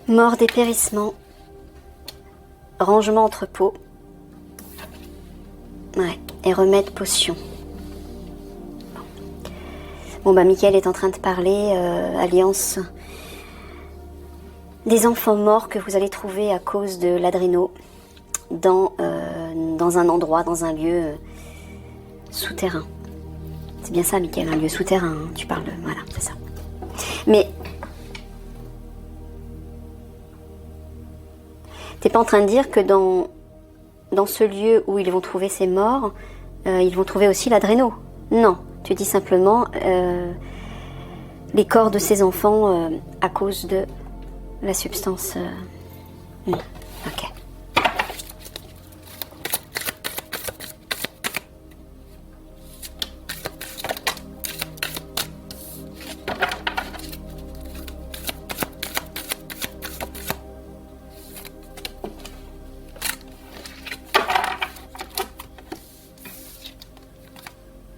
Mort, dépérissement, rangement entrepôt, ouais, et remède potion. Bon bah Michael est en train de parler, alliance des enfants morts que vous allez trouver à cause de l'adréno dans un endroit, dans un lieu souterrain. C'est bien ça Michael, un lieu souterrain, hein, tu parles de... Voilà, c'est ça. Mais t'es pas en train de dire que dans ce lieu où ils vont trouver ces morts, ils vont trouver aussi l'adréno. Non, tu dis simplement les corps de ces enfants à cause de la substance. Ok.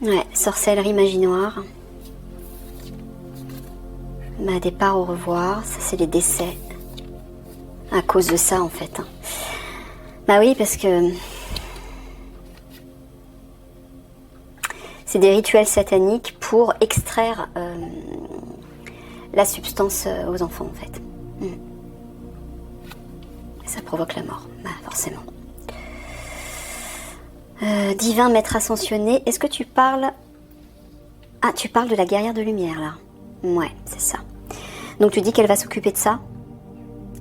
Ouais, sorcellerie, magie noire. Bah, départ, au revoir. Ça, c'est les décès. À cause de ça, en fait. Bah oui, parce que... c'est des rituels sataniques pour extraire la substance aux enfants, en fait. Ça provoque la mort, bah, forcément. Divin maître ascensionné, est-ce que tu parles... Ah, tu parles de la guerrière de lumière, là. Ouais, c'est ça. Donc tu dis qu'elle va s'occuper de ça.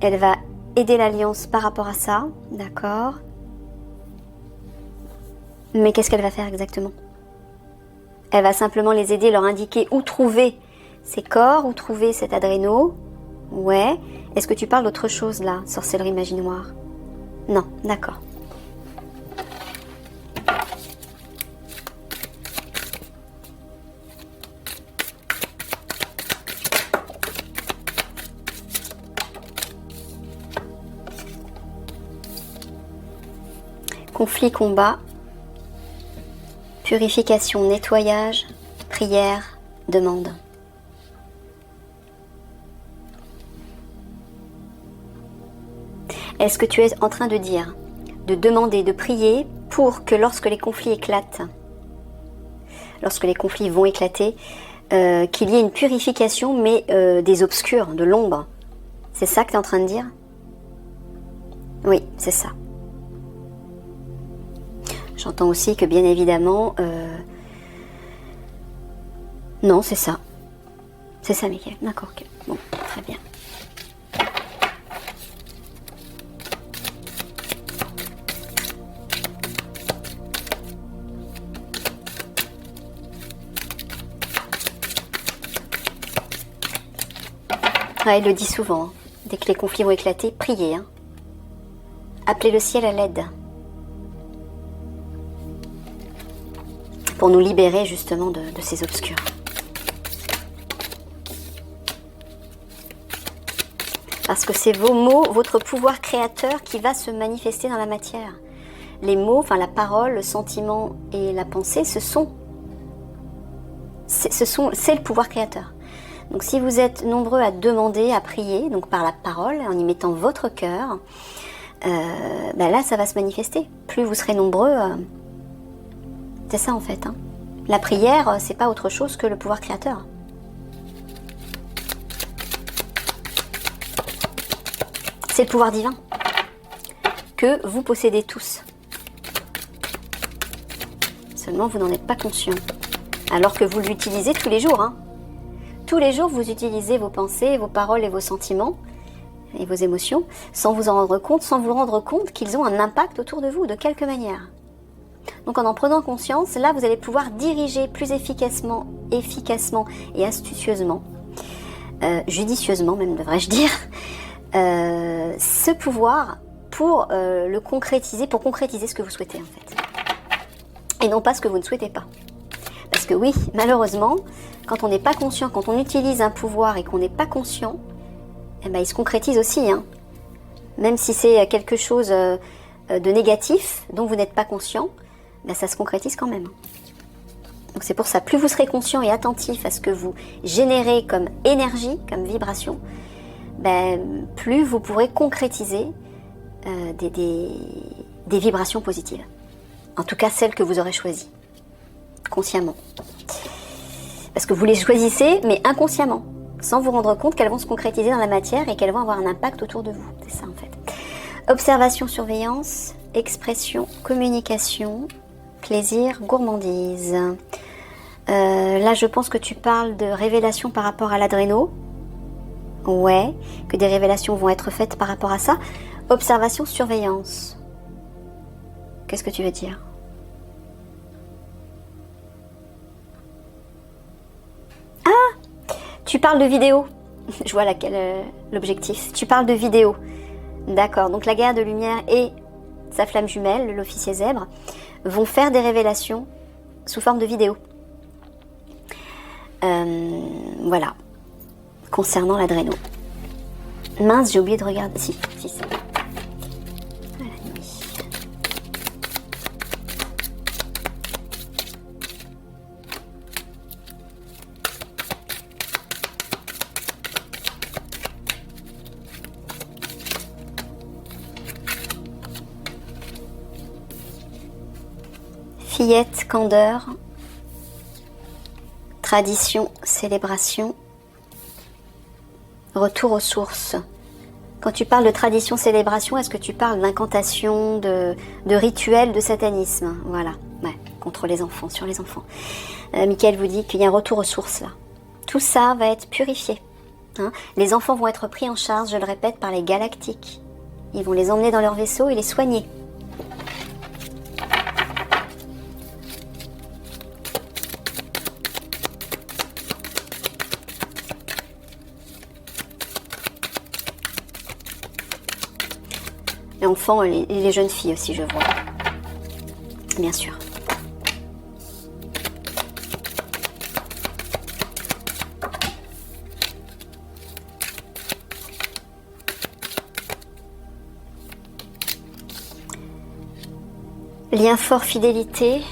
Elle va aider l'Alliance par rapport à ça, d'accord. Mais qu'est-ce qu'elle va faire exactement? Elle va simplement les aider, leur indiquer où trouver ces corps, où trouver cet adréno. Ouais. Est-ce que tu parles d'autre chose, là, sorcellerie, magie noire? Non, d'accord. Conflit, combat, purification, nettoyage, prière, demande. Est-ce que tu es en train de dire, de demander, de prier pour que lorsque les conflits éclatent, lorsque les conflits vont éclater, qu'il y ait une purification, mais des obscurs, de l'ombre? C'est ça que tu es en train de dire? Oui, c'est ça. J'entends aussi que bien évidemment... Non, c'est ça. C'est ça, Michael. D'accord, ok. Bon, très bien. Ouais, il le dit souvent. Hein. Dès que les conflits vont éclater, priez. Hein. Appelez le ciel à l'aide. Pour nous libérer justement de ces obscurs. Parce que c'est vos mots, votre pouvoir créateur qui va se manifester dans la matière. Les mots, enfin la parole, le sentiment et la pensée, c'est le pouvoir créateur. Donc si vous êtes nombreux à demander, à prier, donc par la parole, en y mettant votre cœur, ben là ça va se manifester. Plus vous serez nombreux... C'est ça en fait. Hein. La prière, c'est pas autre chose que le pouvoir créateur. C'est le pouvoir divin que vous possédez tous. Seulement vous n'en êtes pas conscient. Alors que vous l'utilisez tous les jours. Hein. Tous les jours vous utilisez vos pensées, vos paroles et vos sentiments et vos émotions sans vous en rendre compte, sans vous rendre compte qu'ils ont un impact autour de vous de quelque manière. Donc en prenant conscience, là vous allez pouvoir diriger plus efficacement et astucieusement, judicieusement même devrais-je dire, ce pouvoir pour le concrétiser, pour concrétiser ce que vous souhaitez en fait. Et non pas ce que vous ne souhaitez pas. Parce que oui, malheureusement, quand on n'est pas conscient, quand on utilise un pouvoir et qu'on n'est pas conscient, eh ben, il se concrétise aussi. Hein. Même si c'est quelque chose de négatif dont vous n'êtes pas conscient, ben ça se concrétise quand même. Donc c'est pour ça, plus vous serez conscient et attentif à ce que vous générez comme énergie, comme vibration, ben, plus vous pourrez concrétiser des vibrations positives. En tout cas, celles que vous aurez choisies, consciemment. Parce que vous les choisissez, mais inconsciemment, sans vous rendre compte qu'elles vont se concrétiser dans la matière et qu'elles vont avoir un impact autour de vous. C'est ça, en fait. Observation, surveillance, expression, communication, plaisir, gourmandise. Là, je pense que tu parles de révélations par rapport à l'adréno. Ouais, que des révélations vont être faites par rapport à ça. Observation, surveillance. Qu'est-ce que tu veux dire? Ah, tu parles de vidéo. Je vois l'objectif. Tu parles de vidéo. D'accord, donc la guerre de lumière et sa flamme jumelle, l'officier zèbre, vont faire des révélations sous forme de vidéo. Voilà. Concernant l'adréno. Mince, j'ai oublié de regarder. Si, c'est bon. À la nuit. Fillette, candeur, tradition, célébration, retour aux sources. Quand tu parles de tradition, célébration, est-ce que tu parles d'incantation, de rituels, de satanisme? Voilà, ouais, contre les enfants, sur les enfants. Michael vous dit qu'il y a un retour aux sources là. Tout ça va être purifié. Hein. Les enfants vont être pris en charge, je le répète, par les galactiques. Ils vont les emmener dans leur vaisseau et les soigner. Les enfants et les jeunes filles aussi, je vois. Bien sûr. Lien fort, fidélité.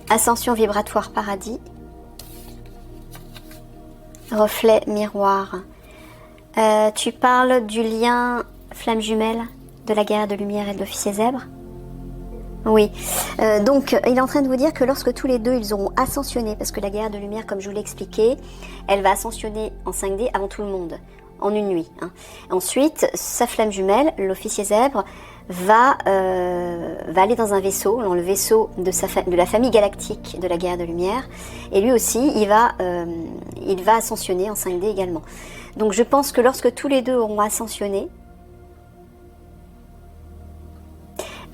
Ascension vibratoire, paradis. Reflet, miroir. Tu parles du lien flamme jumelle de la guerre de lumière et de l'officier zèbre? Oui. Donc, il est en train de vous dire que lorsque tous les deux, ils auront ascensionné, parce que la guerre de lumière, comme je vous l'ai expliqué, elle va ascensionner en 5D avant tout le monde, en une nuit. Hein. Ensuite, sa flamme jumelle, l'officier zèbre, va aller dans un vaisseau, dans le vaisseau de la famille galactique de la guerre de lumière, et lui aussi, il va ascensionner en 5D également. Donc je pense que lorsque tous les deux auront ascensionné,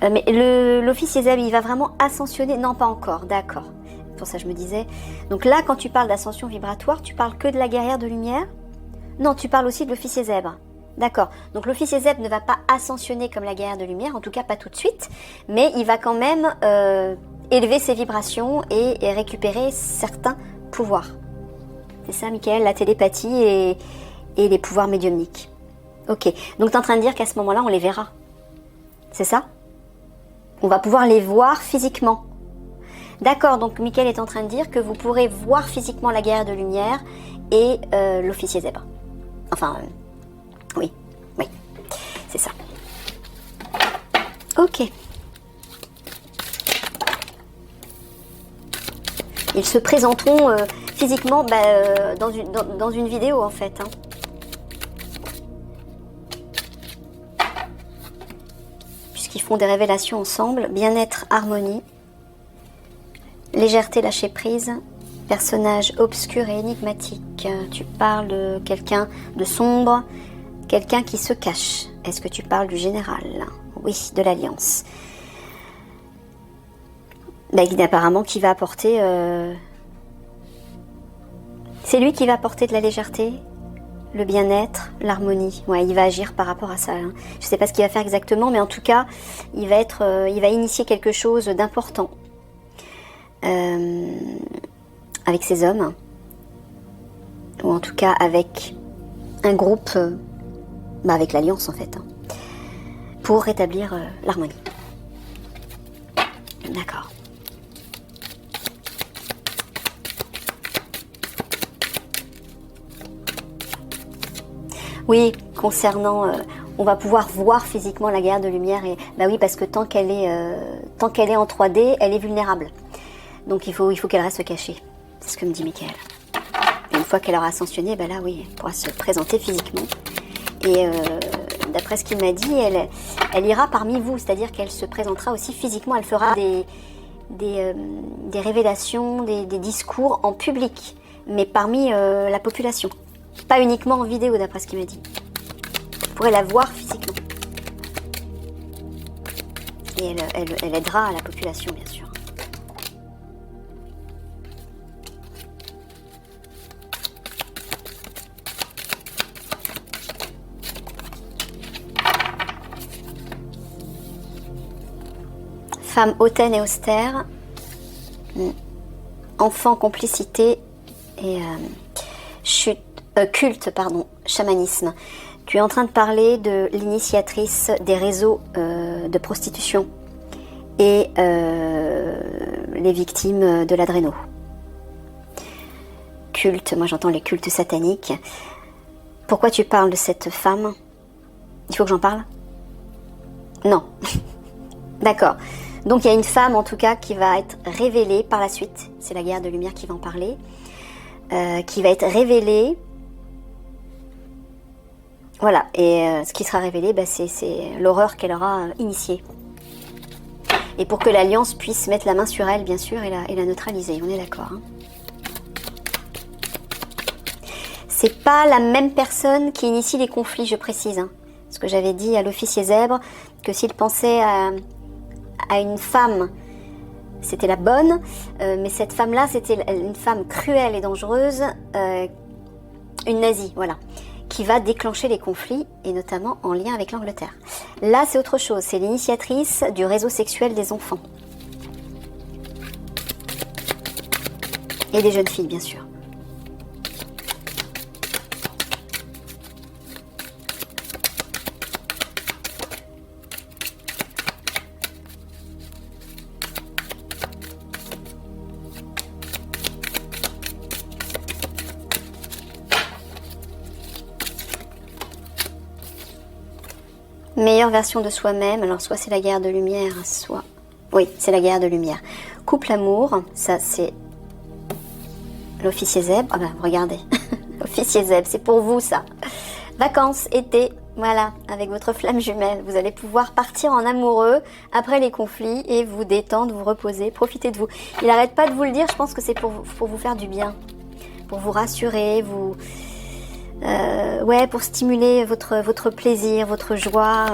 mais l'officier zèbre, il va vraiment ascensionner, non pas encore, d'accord, pour ça je me disais. Donc là, quand tu parles d'ascension vibratoire, tu parles que de la guerrière de lumière? Non, tu parles aussi de l'officier zèbre. D'accord, donc l'officier zèbre ne va pas ascensionner comme la guerrière de lumière, en tout cas pas tout de suite, mais il va quand même élever ses vibrations et récupérer certains pouvoirs. C'est ça, Michael, la télépathie et les pouvoirs médiumniques. Ok, donc tu es en train de dire qu'à ce moment-là, on les verra. C'est ça? On va pouvoir les voir physiquement. D'accord, donc Michael est en train de dire que vous pourrez voir physiquement la guerrière de lumière et l'officier zèbre. Enfin... Oui, c'est ça. Ok. Ils se présenteront physiquement dans une vidéo en fait. Hein. Puisqu'ils font des révélations ensemble. Bien-être, harmonie. Légèreté, lâcher prise. Personnage obscur et énigmatique. Tu parles de quelqu'un de sombre. Quelqu'un qui se cache. Est-ce que tu parles du général? Oui, de l'Alliance. Apparemment, qui va apporter... C'est lui qui va apporter de la légèreté, le bien-être, l'harmonie. Ouais, il va agir par rapport à ça. Hein. Je ne sais pas ce qu'il va faire exactement, mais en tout cas, il va initier quelque chose d'important avec ses hommes. Ou en tout cas, avec un groupe... avec l'Alliance en fait, hein, pour rétablir l'harmonie. D'accord. Oui, concernant, on va pouvoir voir physiquement la guerrière de lumière. Et bah oui, parce que tant qu'elle est en 3D, elle est vulnérable. Donc il faut qu'elle reste cachée. C'est ce que me dit Michael. Et une fois qu'elle aura ascensionné, bah là oui, elle pourra se présenter physiquement. Et d'après ce qu'il m'a dit, elle ira parmi vous, c'est-à-dire qu'elle se présentera aussi physiquement. Elle fera des révélations, des discours en public, mais parmi la population. Pas uniquement en vidéo, d'après ce qu'il m'a dit. Vous pourrez la voir physiquement. Et elle aidera la population, bien sûr. Femme hautaine et austère. Enfant, complicité et culte, chamanisme. Tu es en train de parler de l'initiatrice des réseaux de prostitution et les victimes de l'adréno. Culte, moi j'entends les cultes sataniques. Pourquoi tu parles de cette femme? Il faut que j'en parle? Non. D'accord. Donc il y a une femme en tout cas qui va être révélée par la suite. C'est la guerrière de lumière qui va en parler. Qui va être révélée. Voilà, et ce qui sera révélé, c'est l'horreur qu'elle aura initiée. Et pour que l'Alliance puisse mettre la main sur elle, bien sûr, et la neutraliser, on est d'accord. Hein. C'est pas la même personne qui initie les conflits, je précise. Hein. Ce que j'avais dit à l'officier Zèbre, que s'il pensait à une femme, c'était la bonne, mais cette femme-là, c'était une femme cruelle et dangereuse, une nazie, voilà, qui va déclencher les conflits, et notamment en lien avec l'Angleterre. Là, c'est autre chose, c'est l'initiatrice du réseau sexuel des enfants. Et des jeunes filles, bien sûr. Meilleure version de soi-même, alors soit c'est la guerre de lumière, soit... Oui, c'est la guerre de lumière. Couple amour, ça c'est l'officier Zèbre. Ah ben, regardez, officier Zèbre, c'est pour vous ça. Vacances, été, voilà, avec votre flamme jumelle. Vous allez pouvoir partir en amoureux après les conflits et vous détendre, vous reposer, profiter de vous. Il n'arrête pas de vous le dire, je pense que c'est pour vous faire du bien, pour vous rassurer, vous... pour stimuler votre plaisir, votre joie.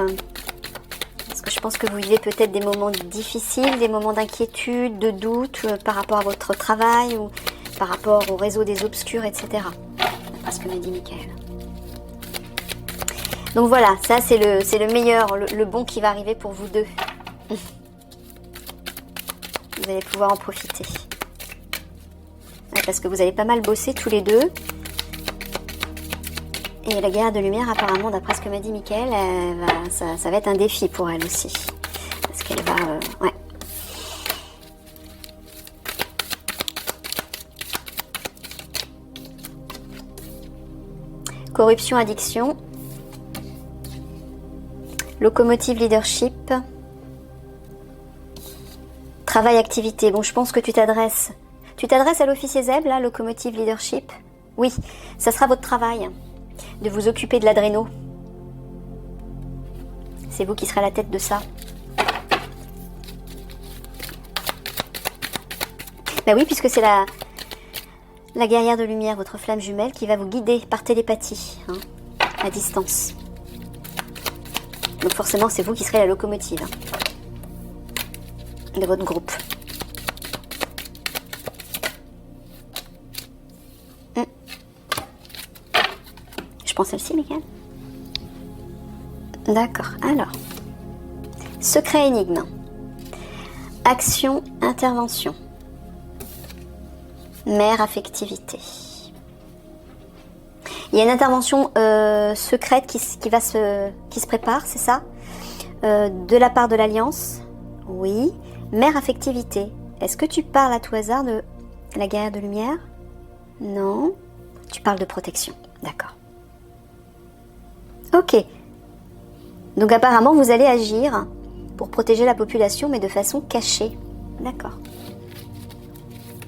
Parce que je pense que vous vivez peut-être des moments difficiles, des moments d'inquiétude, de doute par rapport à votre travail ou par rapport au réseau des obscurs, etc. C'est ce que m'a dit Michael. Donc voilà, ça c'est le meilleur, le bon qui va arriver pour vous deux. Vous allez pouvoir en profiter. Ouais, parce que vous allez pas mal bosser tous les deux. Et la guerre de lumière, apparemment, d'après ce que m'a dit Michael, ça va être un défi pour elle aussi. Parce qu'elle va... ouais. Corruption, addiction. Locomotive, leadership. Travail, activité. Bon, je pense que tu t'adresses. Tu t'adresses à l'officier Zeb, là, locomotive, leadership. Oui, ça sera votre travail. De vous occuper de l'adréno. C'est vous qui serez à la tête de ça. Ben oui, puisque c'est la guerrière de lumière, votre flamme jumelle, qui va vous guider par télépathie, hein, à distance. Donc forcément, c'est vous qui serez la locomotive de votre groupe. Je prends celle-ci, Michael. D'accord, alors. Secret énigme. Action, intervention. Mère, affectivité. Il y a une intervention secrète qui se prépare, c'est ça? De la part de l'Alliance. Oui. Mère, affectivité. Est-ce que tu parles à tout hasard de la guerre de lumière? Non. Tu parles de protection. D'accord. Ok. Donc apparemment, vous allez agir pour protéger la population, mais de façon cachée. D'accord.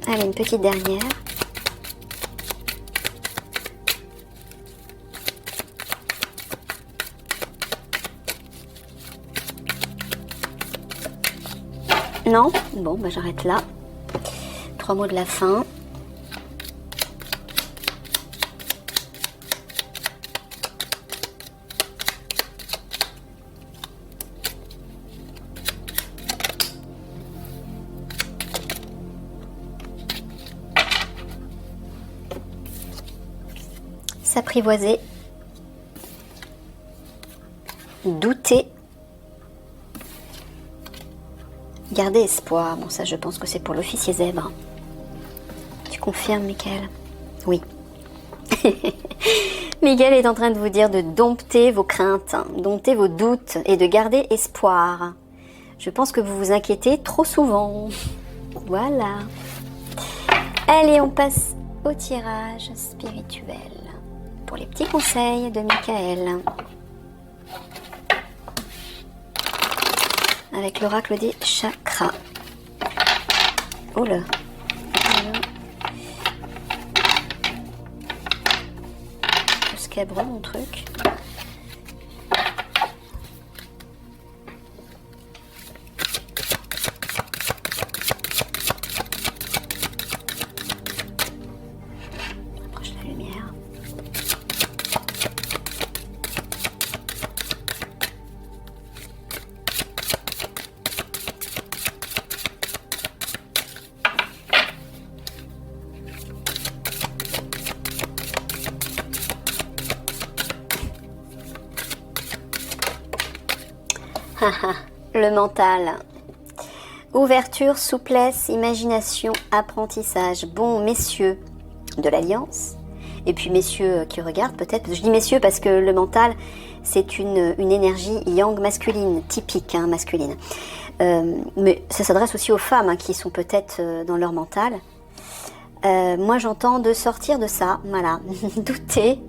Allez, une petite dernière. Non? Bon, bah j'arrête là. 3 mots de la fin. S'apprivoiser, douter, garder espoir. Bon, ça, je pense que c'est pour l'officier zèbre. Tu confirmes, Michael? Oui. Michael est en train de vous dire de dompter vos craintes, dompter vos doutes et de garder espoir. Je pense que vous vous inquiétez trop souvent. Voilà. Allez, on passe au tirage spirituel. Pour les petits conseils de Michael. Avec l'oracle des chakras. Oh là. Le scabreux, mon truc. Approche la lumière. Le mental. Ouverture, souplesse, imagination, apprentissage. Bon, messieurs de l'Alliance, et puis messieurs qui regardent peut-être, je dis messieurs parce que le mental, c'est une énergie yang masculine, typique masculine. Mais ça s'adresse aussi aux femmes qui sont peut-être dans leur mental. Moi, j'entends de sortir de ça, voilà, douter.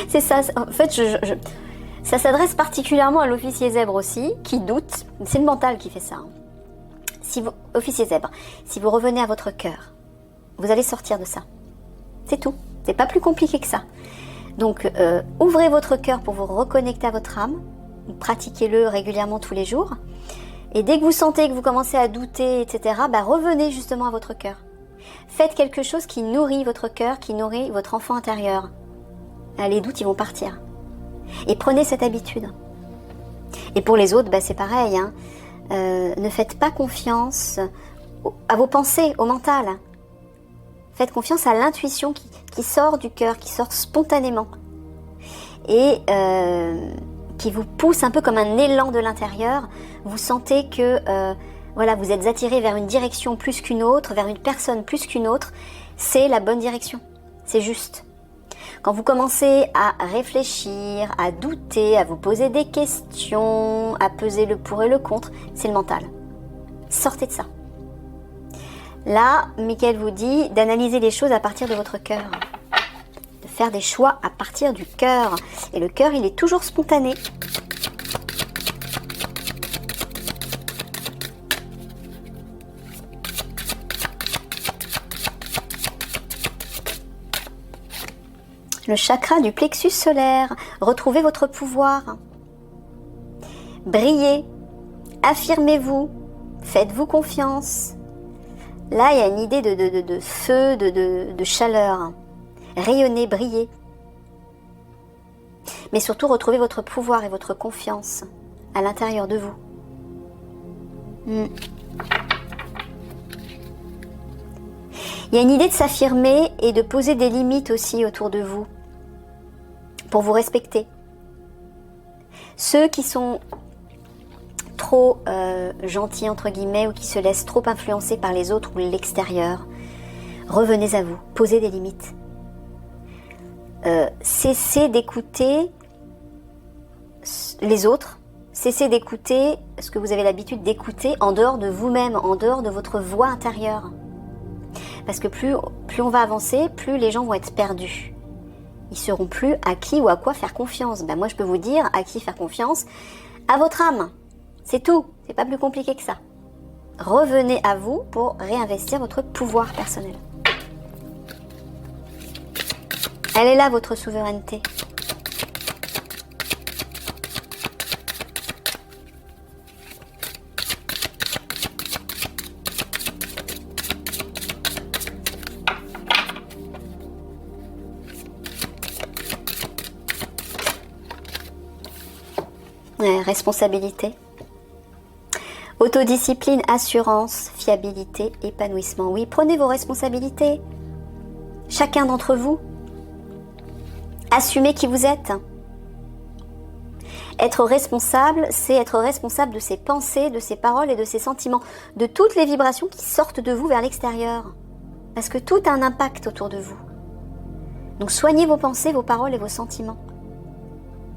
C'est ça, en fait, ça s'adresse particulièrement à l'officier zèbre aussi, qui doute. C'est le mental qui fait ça. Officier zèbre, si vous revenez à votre cœur, vous allez sortir de ça. C'est tout. C'est pas plus compliqué que ça. Donc, ouvrez votre cœur pour vous reconnecter à votre âme. Pratiquez-le régulièrement tous les jours. Et dès que vous sentez que vous commencez à douter, etc., revenez justement à votre cœur. Faites quelque chose qui nourrit votre cœur, qui nourrit votre enfant intérieur. Les doutes, ils vont partir. Et prenez cette habitude. Et pour les autres, c'est pareil. Ne faites pas confiance à vos pensées, au mental. Faites confiance à l'intuition qui sort du cœur, qui sort spontanément. Et qui vous pousse un peu comme un élan de l'intérieur. Vous sentez que vous êtes attiré vers une direction plus qu'une autre, vers une personne plus qu'une autre. C'est la bonne direction. C'est juste. Quand vous commencez à réfléchir, à douter, à vous poser des questions, à peser le pour et le contre, c'est le mental. Sortez de ça. Là, Michael vous dit d'analyser les choses à partir de votre cœur. De faire des choix à partir du cœur. Et le cœur, il est toujours spontané. Le chakra du plexus solaire. Retrouvez votre pouvoir. Brillez. Affirmez-vous. Faites-vous confiance. Là, il y a une idée de feu, de chaleur. Rayonnez, brillez. Mais surtout, retrouvez votre pouvoir et votre confiance à l'intérieur de vous. Il y a une idée de s'affirmer et de poser des limites aussi autour de vous pour vous respecter. Ceux qui sont trop gentils entre guillemets ou qui se laissent trop influencer par les autres ou l'extérieur, revenez à vous, posez des limites. Cessez d'écouter les autres, cessez d'écouter ce que vous avez l'habitude d'écouter en dehors de vous-même, en dehors de votre voix intérieure. Parce que plus on va avancer, plus les gens vont être perdus. Ils sauront plus à qui ou à quoi faire confiance. Ben moi, je peux vous dire à qui faire confiance. À votre âme. C'est tout. C'est pas plus compliqué que ça. Revenez à vous pour réinvestir votre pouvoir personnel. Elle est là, votre souveraineté. Responsabilité. Autodiscipline, assurance, fiabilité, épanouissement. Oui, prenez vos responsabilités. Chacun d'entre vous. Assumez qui vous êtes. Être responsable, c'est être responsable de ses pensées, de ses paroles et de ses sentiments, de toutes les vibrations qui sortent de vous vers l'extérieur. Parce que tout a un impact autour de vous. Donc soignez vos pensées, vos paroles et vos sentiments.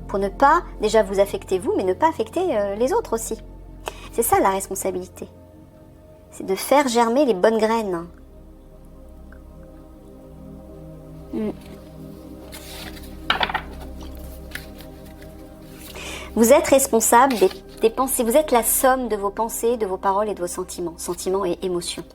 Pour ne pas, déjà vous affecter vous, mais ne pas affecter les autres aussi. C'est ça la responsabilité. C'est de faire germer les bonnes graines. Vous êtes responsable des pensées. Vous êtes la somme de vos pensées, de vos paroles et de vos sentiments. Sentiments et émotions.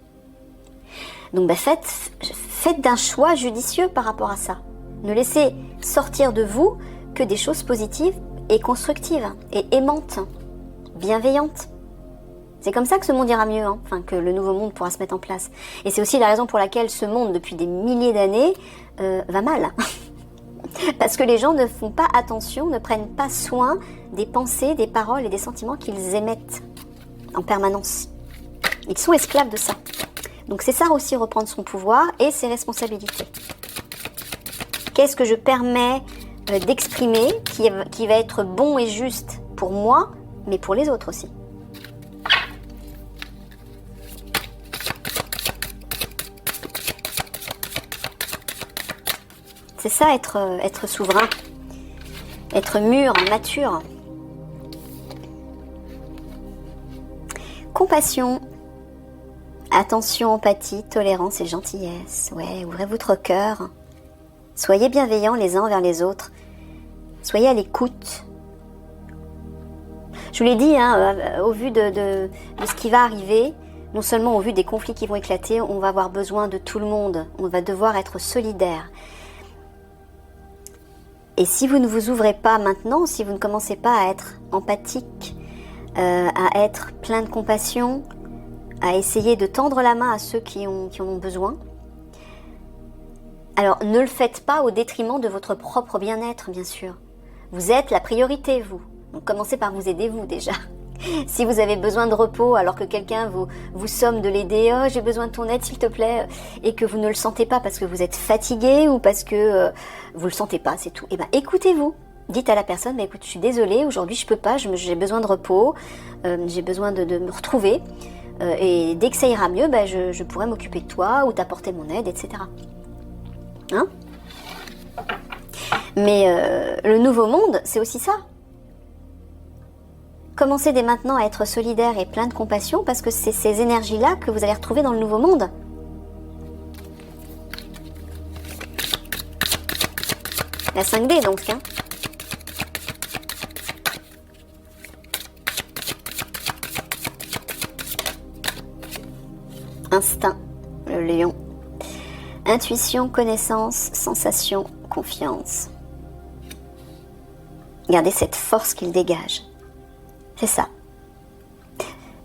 Donc faites d'un choix judicieux par rapport à ça. Ne laissez sortir de vous que des choses positives et constructives et aimantes, bienveillantes. C'est comme ça que ce monde ira mieux, enfin que le nouveau monde pourra se mettre en place. Et c'est aussi la raison pour laquelle ce monde, depuis des milliers d'années, va mal. Parce que les gens ne font pas attention, ne prennent pas soin des pensées, des paroles et des sentiments qu'ils émettent en permanence. Ils sont esclaves de ça. Donc c'est ça aussi, reprendre son pouvoir et ses responsabilités. Qu'est-ce que je permets d'exprimer qui va être bon et juste pour moi, mais pour les autres aussi. C'est ça, être souverain, être mûr, mature. Compassion, attention, empathie, tolérance et gentillesse. Ouais, ouvrez votre cœur. Soyez bienveillants les uns envers les autres. Soyez à l'écoute. Je vous l'ai dit, au vu de ce qui va arriver, non seulement au vu des conflits qui vont éclater, on va avoir besoin de tout le monde. On va devoir être solidaires. Et si vous ne vous ouvrez pas maintenant, si vous ne commencez pas à être empathique, à être plein de compassion, à essayer de tendre la main à ceux qui en ont besoin, alors ne le faites pas au détriment de votre propre bien-être, bien sûr. Vous êtes la priorité, vous. Donc commencez par vous aider, vous, déjà. Si vous avez besoin de repos alors que quelqu'un vous somme de l'aider, oh j'ai besoin de ton aide s'il te plaît, et que vous ne le sentez pas parce que vous êtes fatigué ou parce que vous le sentez pas, c'est tout. Eh ben écoutez-vous, dites à la personne, bah, écoute, je suis désolée, aujourd'hui je peux pas, j'ai besoin de repos, j'ai besoin de me retrouver, et dès que ça ira mieux, bah, je pourrai m'occuper de toi ou t'apporter mon aide, etc. Hein? Mais le nouveau monde, c'est aussi ça. Commencez dès maintenant à être solidaire et plein de compassion parce que c'est ces énergies-là que vous allez retrouver dans le nouveau monde. La 5D donc. Hein. Instinct, le lion. Intuition, connaissance, sensation, confiance. Regardez cette force qu'il dégage. C'est ça.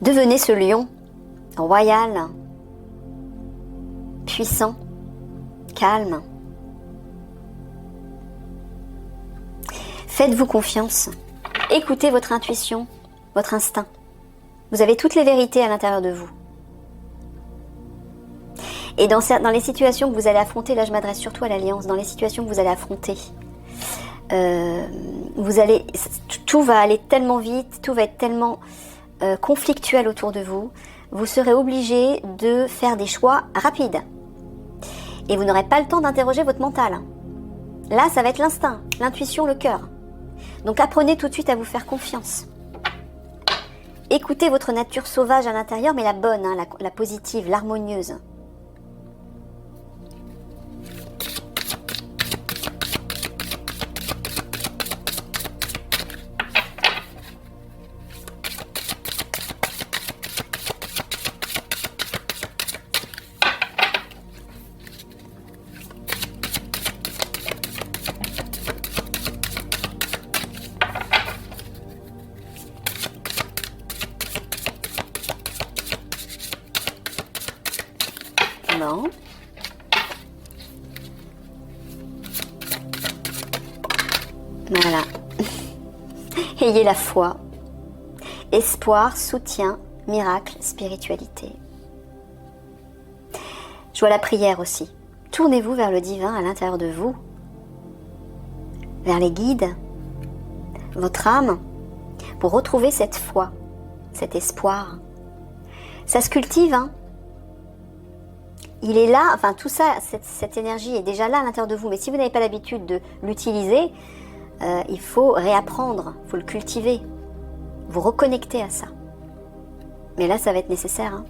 Devenez ce lion, royal, puissant, calme. Faites-vous confiance. Écoutez votre intuition, votre instinct. Vous avez toutes les vérités à l'intérieur de vous. Et dans les situations que vous allez affronter, là je m'adresse surtout à l'Alliance, dans les situations que vous allez affronter, tout va aller tellement vite, tout va être tellement conflictuel autour de vous, vous serez obligé de faire des choix rapides. Et vous n'aurez pas le temps d'interroger votre mental. Là, ça va être l'instinct, l'intuition, le cœur. Donc apprenez tout de suite à vous faire confiance. Écoutez votre nature sauvage à l'intérieur, mais la bonne, hein, la positive, l'harmonieuse. Voilà. Ayez la foi. Espoir, soutien, miracle, spiritualité. Je vois la prière aussi. Tournez-vous vers le divin à l'intérieur de vous, vers les guides, votre âme, pour retrouver cette foi, cet espoir. Ça se cultive, hein. Il est là, enfin tout ça, cette énergie est déjà là à l'intérieur de vous. Mais si vous n'avez pas l'habitude de l'utiliser, il faut réapprendre, il faut le cultiver, vous reconnecter à ça. Mais là, ça va être nécessaire, hein.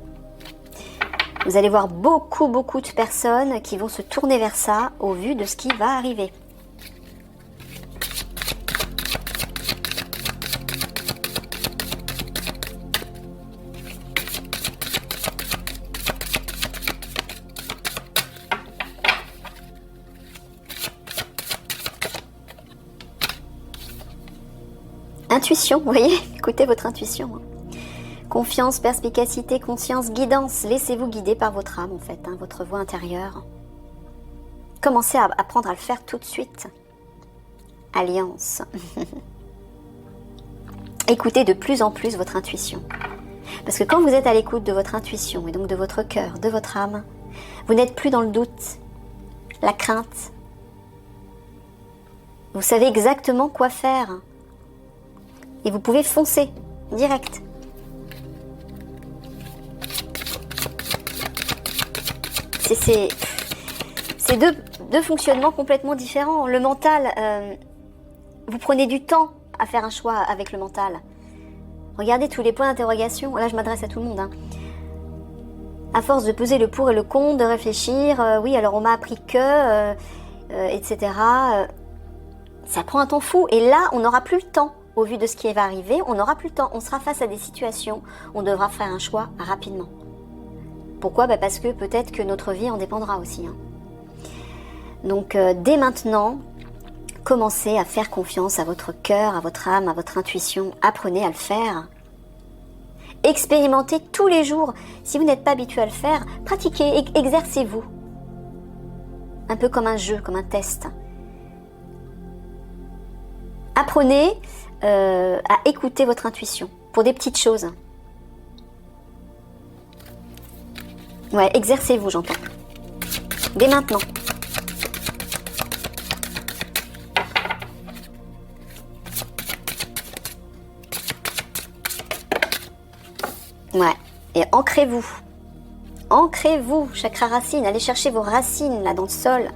Vous allez voir beaucoup de personnes qui vont se tourner vers ça au vu de ce qui va arriver. Intuition, vous voyez, écoutez votre intuition. Confiance, perspicacité, conscience, guidance. Laissez-vous guider par votre âme, en fait, hein, votre voix intérieure. Commencez à apprendre à le faire tout de suite. Alliance. Écoutez de plus en plus votre intuition. Parce que quand vous êtes à l'écoute de votre intuition, et donc de votre cœur, de votre âme, vous n'êtes plus dans le doute, la crainte. Vous savez exactement quoi faire. Et vous pouvez foncer, direct. C'est deux fonctionnements complètement différents. Le mental, vous prenez du temps à faire un choix avec le mental. Regardez tous les points d'interrogation. Là, je m'adresse à tout le monde. Hein. À force de peser le pour et le contre, de réfléchir, oui, alors on m'a appris que, etc. Ça prend un temps fou. Et là, on n'aura plus le temps. Au vu de ce qui va arriver, on n'aura plus le temps. On sera face à des situations où on devra faire un choix rapidement. Pourquoi ? Parce que peut-être que notre vie en dépendra aussi. Hein. Donc, dès maintenant, commencez à faire confiance à votre cœur, à votre âme, à votre intuition. Apprenez à le faire. Expérimentez tous les jours. Si vous n'êtes pas habitué à le faire, pratiquez, exercez-vous. Un peu comme un jeu, comme un test. Apprenez à écouter votre intuition pour des petites choses. Ouais, exercez-vous, j'entends. Dès maintenant. Ouais, et ancrez-vous. Ancrez-vous, chakra racine. Allez chercher vos racines là dans le sol.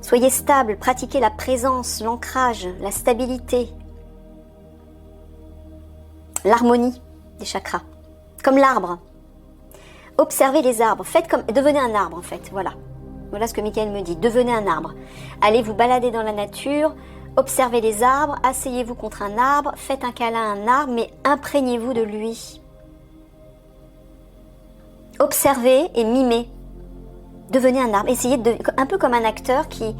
Soyez stable, pratiquez la présence, l'ancrage, la stabilité, l'harmonie des chakras, comme l'arbre. Observez les arbres, devenez un arbre en fait, voilà. Voilà ce que Michael me dit, devenez un arbre. Allez vous balader dans la nature, observez les arbres, asseyez-vous contre un arbre, faites un câlin à un arbre, mais imprégnez-vous de lui. Observez et mimez. Devenez un arbre, essayez un peu comme un acteur qui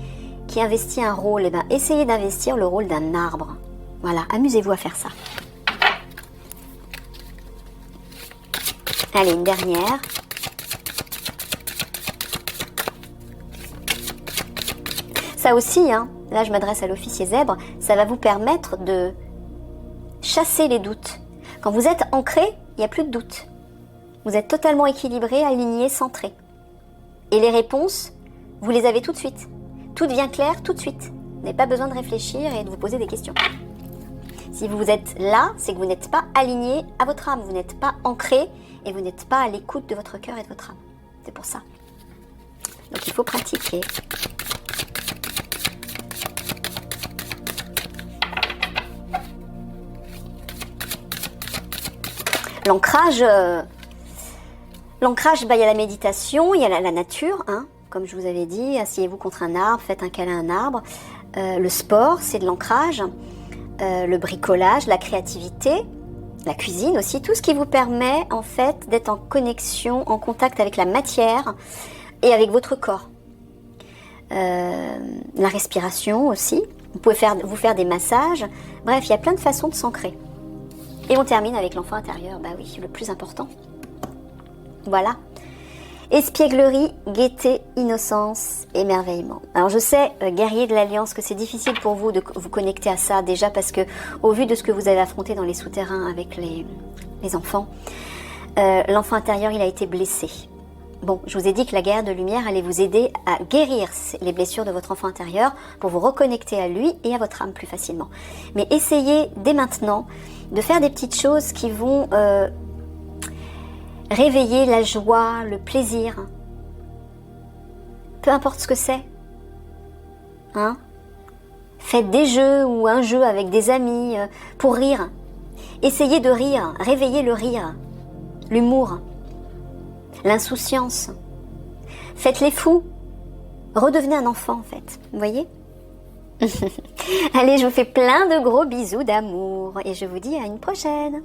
investit un rôle, et essayez d'investir le rôle d'un arbre. Voilà, amusez-vous à faire ça. Allez, une dernière. Ça aussi, hein, là je m'adresse à l'officier zèbre, ça va vous permettre de chasser les doutes. Quand vous êtes ancré, il n'y a plus de doute. Vous êtes totalement équilibré, aligné, centré. Et les réponses, vous les avez tout de suite. Tout devient clair tout de suite. Vous n'avez pas besoin de réfléchir et de vous poser des questions. Si vous êtes là, c'est que vous n'êtes pas aligné à votre âme. Vous n'êtes pas ancré et vous n'êtes pas à l'écoute de votre cœur et de votre âme. C'est pour ça. Donc il faut pratiquer. L'ancrage... L'ancrage, il y a la méditation, il y a la nature, hein, comme je vous avais dit, asseyez-vous contre un arbre, faites un câlin à un arbre. Le sport, c'est de l'ancrage. Le bricolage, la créativité, la cuisine aussi, tout ce qui vous permet en fait d'être en connexion, en contact avec la matière et avec votre corps. La respiration aussi, vous pouvez vous faire des massages. Bref, il y a plein de façons de s'ancrer. Et on termine avec l'enfant intérieur, bah oui, le plus important. Voilà. Espièglerie, gaieté, innocence, émerveillement. Alors je sais, guerrier de l'Alliance, que c'est difficile pour vous de vous connecter à ça, déjà parce que au vu de ce que vous avez affronté dans les souterrains avec les enfants, l'enfant intérieur, il a été blessé. Bon, je vous ai dit que la guerre de lumière allait vous aider à guérir les blessures de votre enfant intérieur pour vous reconnecter à lui et à votre âme plus facilement. Mais essayez dès maintenant de faire des petites choses qui vont réveiller la joie, le plaisir. Peu importe ce que c'est. Hein? Faites des jeux ou un jeu avec des amis pour rire. Essayez de rire, réveillez le rire, l'humour, l'insouciance. Faites les fous. Redevenez un enfant en fait, vous voyez? Allez, je vous fais plein de gros bisous d'amour et je vous dis à une prochaine.